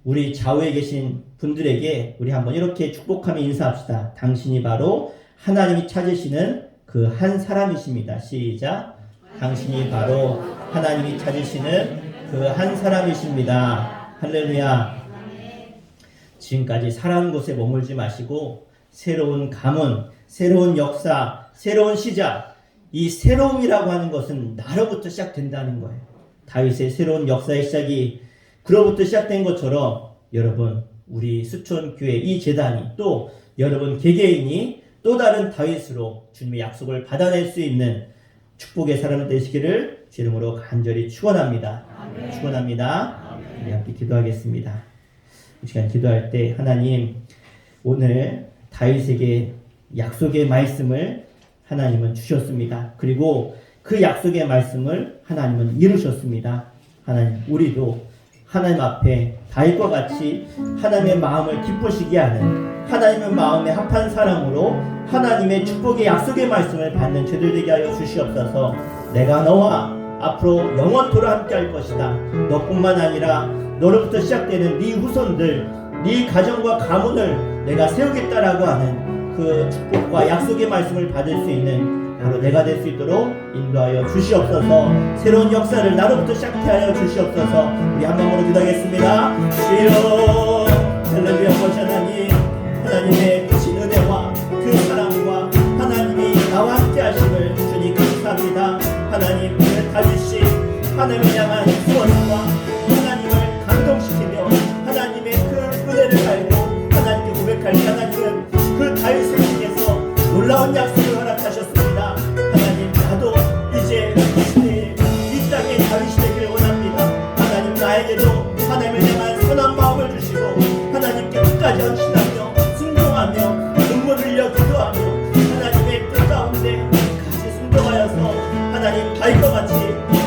우리 좌우에 계신 분들에게 우리 한번 이렇게 축복하며 인사합시다. 당신이 바로 하나님이 찾으시는 그 한 사람이십니다. 시작. 당신이 바로 하나님이 찾으시는 그 한 사람이십니다. 할렐루야. 지금까지 살아온 곳에 머물지 마시고 새로운 가문, 새로운 역사, 새로운 시작, 이 새로움이라고 하는 것은 나로부터 시작된다는 거예요. 다윗의 새로운 역사의 시작이 그로부터 시작된 것처럼 여러분 우리 수촌교회 이 재단이 또 여러분 개개인이 또 다른 다윗으로 주님의 약속을 받아낼 수 있는 축복의 사람 되시기를 주 이름으로 간절히 축원합니다. 축원합니다. 우리 함께 기도하겠습니다. 이 시간 기도할 때 하나님 오늘 다윗에게 약속의 말씀을 하나님은 주셨습니다. 그리고 그 약속의 말씀을 하나님은 이루셨습니다. 하나님 우리도 하나님 앞에 다윗과 같이 하나님의 마음을 기쁘시게 하는 하나님의 마음에 합한 사람으로 하나님의 축복의 약속의 말씀을 받는 죄들 되게 하여 주시옵소서. 내가 너와 앞으로 영원토록 함께 할 것이다. 너뿐만 아니라 너로부터 시작되는 네 후손들, 네 가정과 가문을 내가 세우겠다라고 하는 그 축복과 약속의 말씀을 받을 수 있는 바로 내가 될 수 있도록 인도하여 주시옵소서. 새로운 역사를 나로부터 시작해 하여 주시옵소서. 우리 한 마음으로 기도하겠습니다. 주여 할렐루야. 하나님, 하나님의 크신 은혜와 그 사랑과 하나님이 나와 함께 하심을 주님 감사합니다. 하나님 오늘 다윗이 하나님을 향한 소원과 하나님을 감동시키며 하나님의 그 은혜를 알고 하나님께 고백할 때 하나님은 그 다윗을 통해서 놀라운 약속을 허락하셨습니다. 하나님 나도 이제 이 땅의 다윗이 되기를 원합니다. 하나님 나에게도 하나님을 향한 선한 마음을 주시고 하나님께 끝까지 헌신하며 순종하며 눈물을 흘려 기도하며 하나님의 뜻 가운데 끝까지 순종하여서 하나님 다윗과 같이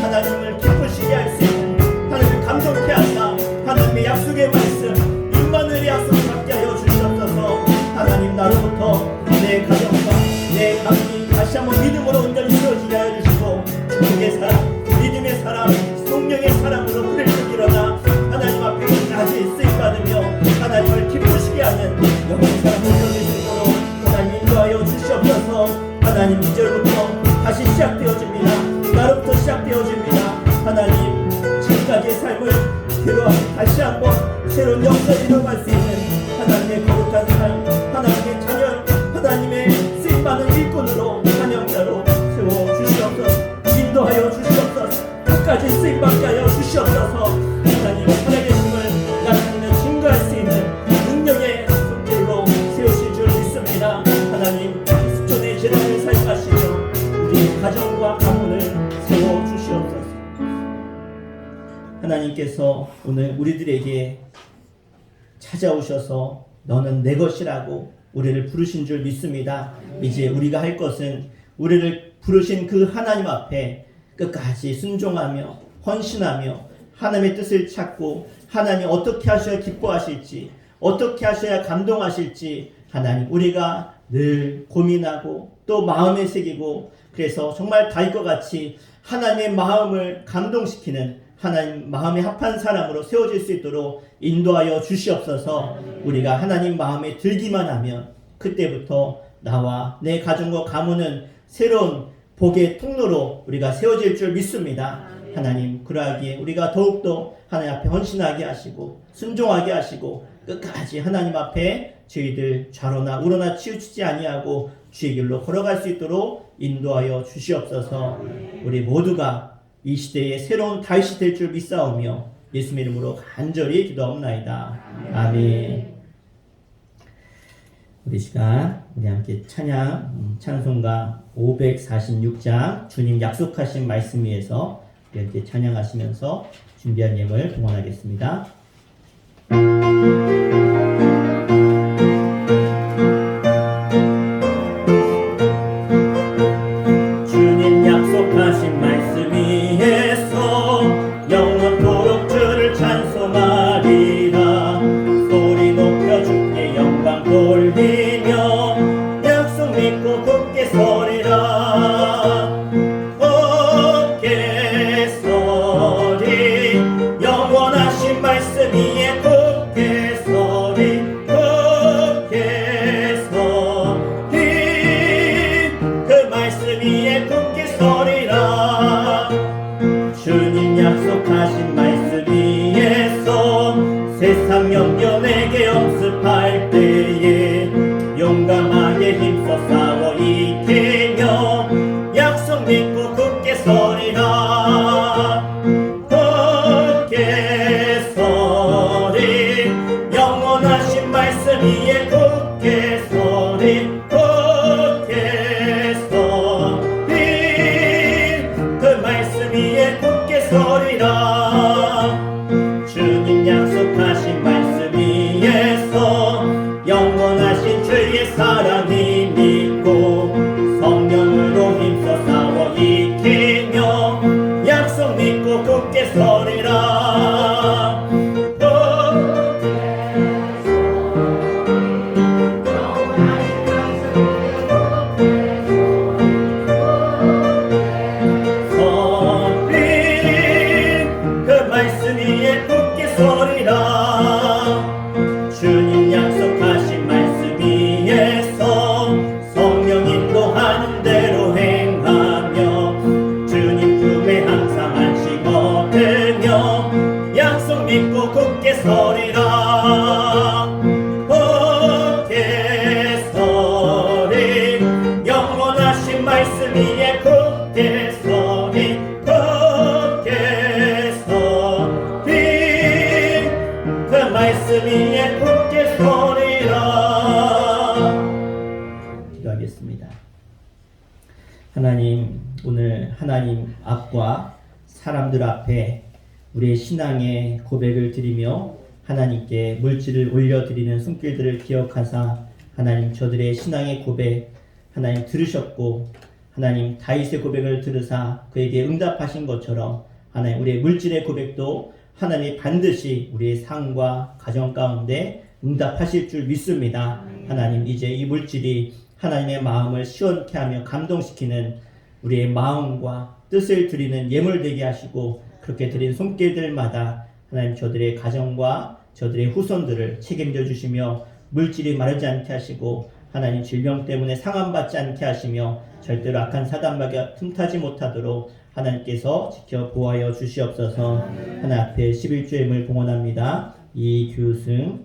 하나님을 기쁘시게 할 수 있는 하나님을 감동케 하사 하나님의 약속의 말씀 임마누엘의 약속을 받게 하여 주시옵소서. 하나님 나로부터 내 가정과 내 가문이 다시 한번 믿음으로 온전히 이루어지게 하여 주시고 축복의 사람, 믿음의 사람, 성령의 사람으로 불을 끄 일어나 하나님 앞에 끝까지 쓰임받으며 하나님을 기쁘시게 하는 영원한 사람을 이루어질 수 있도록 하나님 인도하여 주시옵소서. 하나님 2절부터 다시 시작되어집니다. 나로부터 시작되어집니다. 하나님 지금까지의 삶을 다시 한번 새로운 역사를 이뤄갈 수 있는 하나님의 거룩한 삶, 하나님의 자녀, 하나님의 쓰임받는 일꾼으로 사명자로 세워주시옵소서. 인도하여 주시옵소서. 끝까지 쓰임받게 하여 주시옵소서. 하나님 살아계심을 나타내며 증거할 수 있는 능력의 손길로 세우실 줄 믿습니다. 하나님 수천의 재단을 사용하시며 우리 가정과 가문을 세워주시옵소서. 하나님께서 오늘 우리들에게 찾아오셔서 너는 내 것이라고 우리를 부르신 줄 믿습니다. 이제 우리가 할 것은 우리를 부르신 그 하나님 앞에 끝까지 순종하며 헌신하며 하나님의 뜻을 찾고 하나님이 어떻게 하셔야 기뻐하실지 어떻게 하셔야 감동하실지 하나님 우리가 늘 고민하고 또 마음에 새기고 그래서 정말 다윗과 같이 하나님의 마음을 감동시키는 하나님 마음에 합한 사람으로 세워질 수 있도록 인도하여 주시옵소서. 우리가 하나님 마음에 들기만 하면 그때부터 나와 내 가정과 가문은 새로운 복의 통로로 우리가 세워질 줄 믿습니다. 하나님, 그러하기에 우리가 더욱더 하나님 앞에 헌신하게 하시고 순종하게 하시고 끝까지 하나님 앞에 저희들 좌로나 우로나 치우치지 아니하고 주의 길로 걸어갈 수 있도록 인도하여 주시옵소서. 우리 모두가 이 시대의 새로운 다윗이 될 줄 믿사오며 예수님 이름으로 간절히 기도하옵나이다. 아멘. 우리 시간 우리 함께 찬송가 546장 주님 약속하신 말씀 위에서 이렇게 찬양하시면서 준비한 예물 봉헌하겠습니다. 주님 약속하신 말씀 위에서 영원토록 주를 찬송하리라. 소리 높여 주께 영광 돌리며 약속 믿고 굳게 서리라. 영원하신 말씀 위에 굳게 서리 굳게 서리 그 말씀 위에 굳게 서리라. 주님 약속하신 말씀 위에서 세상 염려 내게 엄습할 때에 용감하게 힘써 싸워 이기며 약속 믿고 굳게 서리라. 영원하신 말씀 위에 굳게 서리 굳게 서리 그 말씀 위에 굳게 서리라. 주님 약속하신 말씀 위에서 영원하신 주의 사랑이 믿고 성령으로 힘써 싸워 이기며 약속 믿고 굳게 서리라. 주님 약속하신 말씀 위에서 성령 인도하는 대로 행하며 주님 품에 항상 안식 얻으며 약속 믿고 굳게 서리라. 굳게 서리 영원하신 말씀 위에 굳게 서리 굳게 서리 그 말씀 위에 굳게 서리라. 기도하겠습니다. 하나님, 오늘 하나님 앞과 사람들 앞에 우리의 신앙의 고백을 드리며 하나님께 물질을 올려드리는 손길들을 기억하사 하나님 저들의 신앙의 고백 하나님 들으셨고 하나님 다윗의 고백을 들으사 그에게 응답하신 것처럼 하나님 우리의 물질의 고백도 하나님이 반드시 우리의 삶과 가정 가운데 응답하실 줄 믿습니다. 하나님, 이제 이 물질이 하나님의 마음을 시원케 하며 감동시키는 우리의 마음과 뜻을 드리는 예물 되게 하시고 그렇게 드린 손길들마다 하나님 저들의 가정과 저들의 후손들을 책임져 주시며 물질이 마르지 않게 하시고 하나님 질병 때문에 상함받지 않게 하시며 절대로 악한 사단마귀가 틈타지 못하도록 하나님께서 지켜 보호하여 주시옵소서. 하나님 앞에 11조임을 봉헌합니다. 이규승,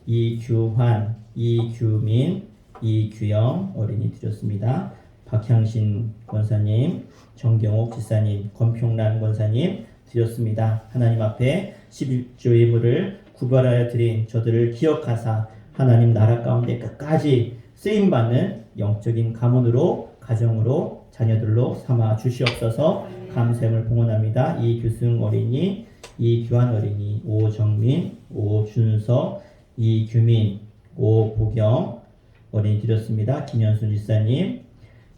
이규환, 이규민, 이규영 어린이 드렸습니다. 박향신 권사님, 정경옥 지사님, 권평란 권사님 드렸습니다. 하나님 앞에 11조 예물을 구별하여 드린 저들을 기억하사 하나님 나라 가운데 끝까지 쓰임받는 영적인 가문으로 가정으로 자녀들로 삼아 주시옵소서. 감사함을 봉헌합니다. 이규승 어린이, 이규환 어린이, 오정민, 오준서, 이규민, 오보경 어린이 드렸습니다. 김현순 지사님,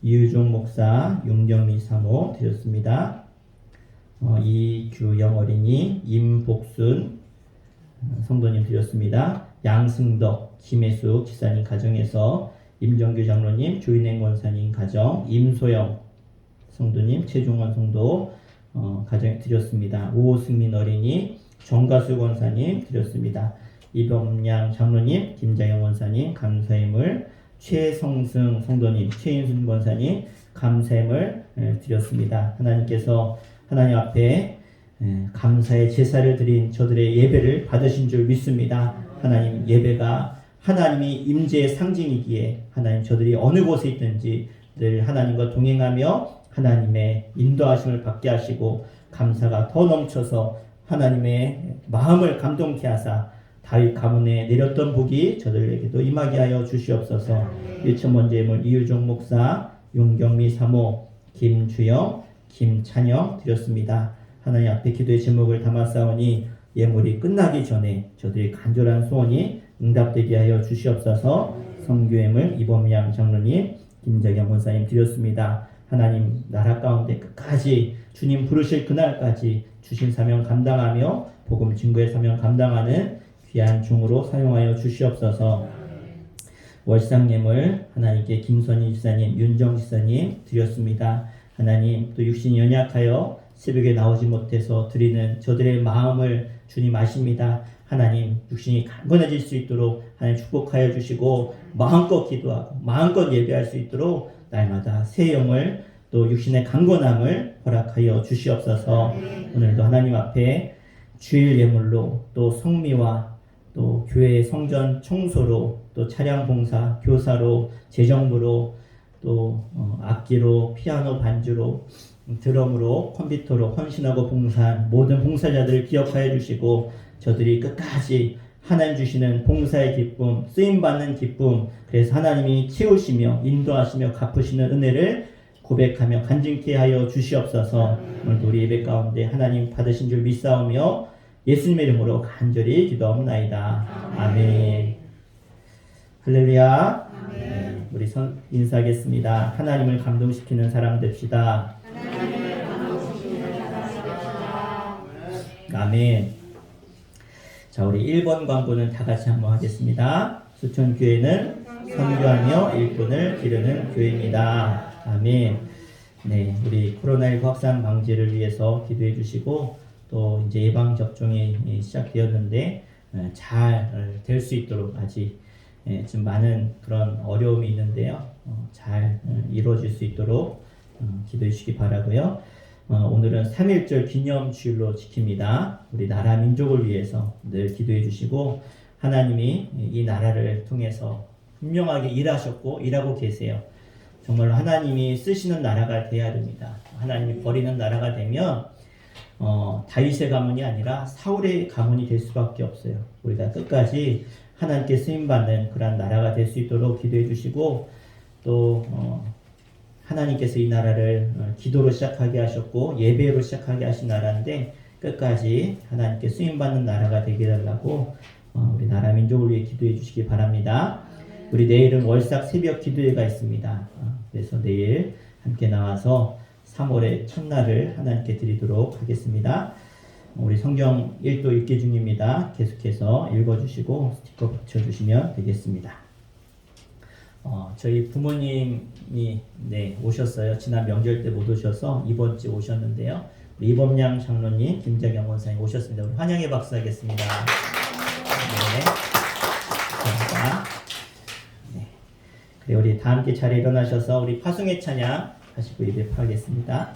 이유종 목사, 윤경미 사모 드렸습니다. 이규영 어린이, 임복순 성도님 드렸습니다. 양승덕, 김혜숙 지사님 가정에서 임정규 장로님, 조인행 권사님 가정, 임소영 성도님, 최종원 성도 가정에 드렸습니다. 오승민 어린이, 정가수 권사님 드렸습니다. 이범양 장로님, 김자영 원사님 감사임을, 최성승 성도님, 최인순 권사님 감사임을 드렸습니다. 하나님께서 하나님 앞에 감사의 제사를 드린 저들의 예배를 받으신 줄 믿습니다. 하나님, 예배가 하나님이 임재의 상징이기에 하나님 저들이 어느 곳에 있든지 늘 하나님과 동행하며 하나님의 인도하심을 받게 하시고 감사가 더 넘쳐서 하나님의 마음을 감동케 하사 다윗 가문에 내렸던 복이 저들에게도 임하게 하여 주시옵소서. 일천번째 예물 이유종 목사, 윤경미 사모, 김주영, 김찬영 드렸습니다. 하나님 앞에 기도의 제목을 담았사오니 예물이 끝나기 전에 저들의 간절한 소원이 응답되게 하여 주시옵소서. 성교예물 이범양 장로님, 김자경 권사님 드렸습니다. 하나님 나라 가운데 끝까지 주님 부르실 그날까지 주신 사명 감당하며 복음 증거의 사명 감당하는 귀한 종으로 사용하여 주시옵소서. 월상예물 하나님께 김선희 지사님, 윤정 지사님 드렸습니다. 하나님 또 육신이 연약하여 새벽에 나오지 못해서 드리는 저들의 마음을 주님 아십니다. 하나님 육신이 강건해질 수 있도록 하나님 축복하여 주시고 마음껏 기도하고 마음껏 예배할 수 있도록 날마다 새 영을 또 육신의 강건함을 허락하여 주시옵소서. 오늘도 하나님 앞에 주일 예물로 또 성미와 또 교회의 성전 청소로 또 차량 봉사, 교사로, 재정부로 또 악기로, 피아노 반주로, 드럼으로, 컴퓨터로 헌신하고 봉사한 모든 봉사자들을 기억하여 주시고 저들이 끝까지 하나님 주시는 봉사의 기쁨, 쓰임받는 기쁨, 그래서 하나님이 채우시며 인도하시며 갚으시는 은혜를 고백하며 간증케 하여 주시옵소서. 오늘도 우리 예배 가운데 하나님 받으신 줄 믿사오며 예수님의 이름으로 간절히 기도하옵나이다. 아멘. 할렐루야. 아멘. 우리 인사하겠습니다. 하나님을 감동시키는 사람 됩시다. 아멘. 자, 우리 1번 광고는 다 같이 한번 하겠습니다. 수천교회는 선교하며 일꾼을 기르는 교회입니다. 아멘. 네, 우리 코로나19 확산 방지를 위해서 기도해 주시고 또 이제 예방 접종이 시작되었는데 잘 될 수 있도록 아직 좀 많은 그런 어려움이 있는데요. 잘 이루어질 수 있도록 기도해 주시기 바라고요. 오늘은 3.1절 기념주일로 지킵니다. 우리 나라 민족을 위해서 늘 기도해 주시고 하나님이 이 나라를 통해서 분명하게 일하셨고 일하고 계세요. 정말로 하나님이 쓰시는 나라가 돼야 됩니다. 하나님이 버리는 나라가 되면 다윗의 가문이 아니라 사울의 가문이 될 수밖에 없어요. 우리가 끝까지 하나님께 쓰임받는 그런 나라가 될 수 있도록 기도해 주시고 또 하나님께서 이 나라를 기도로 시작하게 하셨고 예배로 시작하게 하신 나라인데 끝까지 하나님께 쓰임받는 나라가 되게 해달라고 우리 나라 민족을 위해 기도해 주시기 바랍니다. 우리 내일은 월삭 새벽 기도회가 있습니다. 그래서 내일 함께 나와서 3월의 첫날을 하나님께 드리도록 하겠습니다. 우리 성경 1도 읽기 중입니다. 계속해서 읽어주시고 스티커 붙여주시면 되겠습니다. 저희 부모님이 오셨어요. 지난 명절 때 못 오셔서 이번 주 오셨는데요. 이범양 장로님, 김자경 원사님 오셨습니다. 우리 환영의 박수 하겠습니다. 네, 감사합니다. 네. 그래 우리 다 함께 자리에 일어나셔서 우리 파송의 찬양 하시고 예배하겠습니다.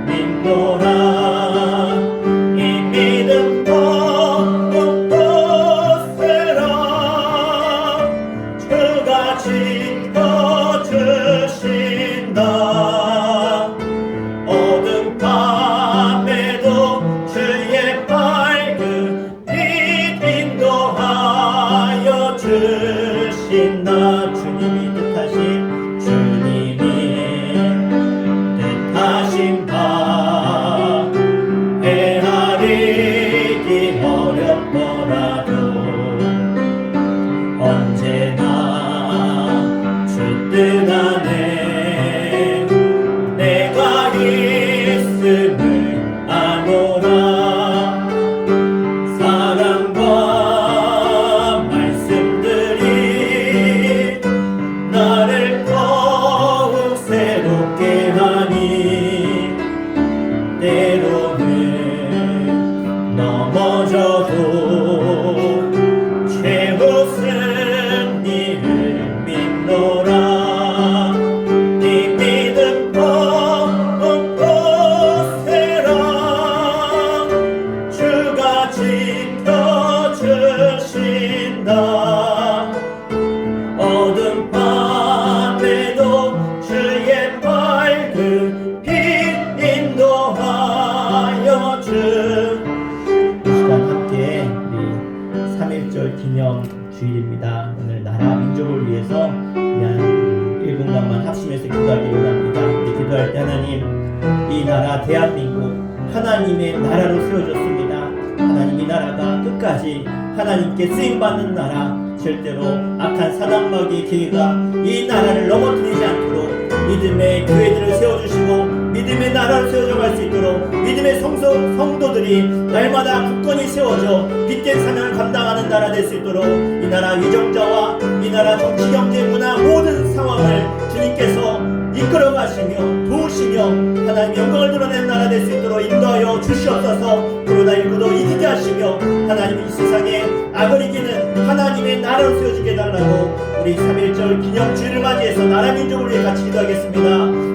믿노라 이 믿음 비친다. 어둠 밤에도 주의 밝은 빛 인도하여 주. 이 시간 함께 우리 3.1절 기념 주일입니다. 오늘 나라 민족을 위해서 그냥 1분간만 합심해서 기도하기를 원합니다. 우리 기도할 때 하나님, 이 나라 대한민국 하나님의 나라로 세워졌습니다. 하나님, 이 나라가 끝까지 하나님께 쓰임받는 나라, 절대로 악한 사단마귀의 기회가 이 나라를 넘어뜨리지 않도록 믿음의 교회들을 세워주시고 믿음의 나라를 세워져갈 수 있도록 믿음의 성도들이 날마다 굳건히 세워져 빛된 사명을 감당하는 나라 될 수 있도록 이 나라 위정자와 이 나라 정치, 경제, 문화 모든 상황을 주님께서 이끌어 가시며 도우시며 하나님 영광을 드러내는 나라 될 수 있도록 인도하여 주시옵소서. 코로나19도 이기게 하시며 하나님 이 세상에 악을 이기는 하나님의 나라로 세워지게 해달라고 우리 3.1절 기념주일을 맞이해서 나라 민족을 위해 같이 기도하겠습니다.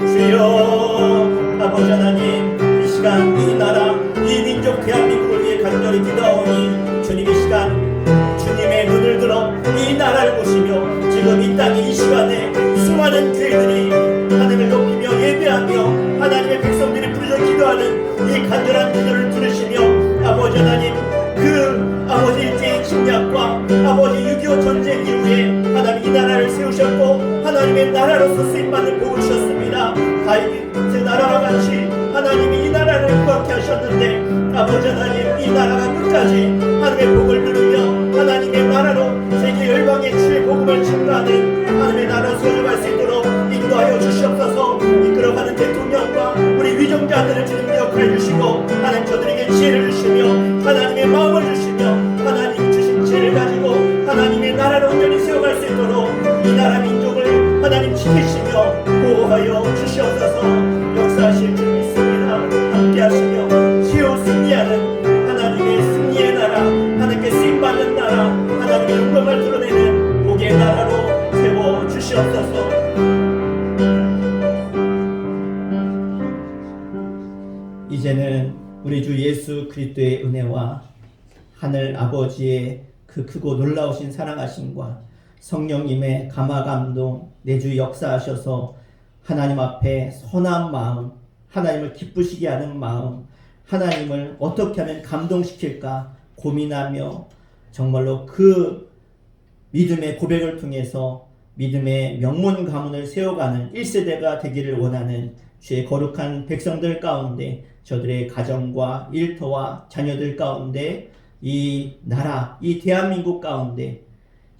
주여 아버지 하나님, 이 시간 이 나라 이 민족 대한민국을 위해 간절히 기도하오니 주님 이 시간 주님의 눈을 들어 이 나라를 보시며 지금 이 땅에 이 시간에 수많은 교회들이 하나님을 높이며 예배하며 하나님의 백성들이 부르짖어 기도하는 이 간절한 기도를 들으시며 아버지 하나님, 그 아버지 일제의 침략과 아버지 6.25 전쟁 이후에 하나님 이 나라를 세우셨고 하나님의 나라로서 쓰임받는 복을 주셨습니다. 다윗의 나라와 같이 하나님이 이 나라를 그렇게 하셨는데 아버지 하나님, 이 나라가 끝까지 하나님의 복을 누리며 하나님의 나라로 세계 열방의 주의 복음을 증거하는 하나님의 나라로 세워져갈 수 있도록 인도하여 주시옵소서. 이끌어가는 대통령과 우리 위정자들을 주님 역할해 주시고 하나님 저들에게 지혜를 주시며 하나님의 마음을 주시며 하나님 주신 지혜를 가지고 하나님의 나라를 온전히 세워갈 수 있도록 이 나라 민족을 하나님 지키시며 보호하여 주시옵소서. 역사하실 줄 믿습니다. 함께 하시며 지혜로 승리하는 하나님의 승리의 나라, 하나님께 쓰임받는 나라, 하나님의 영광을 드러내는 복의 나라로 세워 주시옵소서. 이제는 우리 주 예수 그리스도의 은혜와 하늘 아버지의 그 크고 놀라우신 사랑하심과 성령님의 감화감동 내주 역사하셔서 하나님 앞에 선한 마음, 하나님을 기쁘시게 하는 마음, 하나님을 어떻게 하면 감동시킬까 고민하며 정말로 그 믿음의 고백을 통해서 믿음의 명문 가문을 세워가는 1세대가 되기를 원하는 주의 거룩한 백성들 가운데 저들의 가정과 일터와 자녀들 가운데 이 나라, 이 대한민국 가운데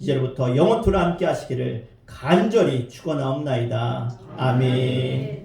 이제부터 영원토록 함께 하시기를 간절히 축원하옵나이다. 아멘.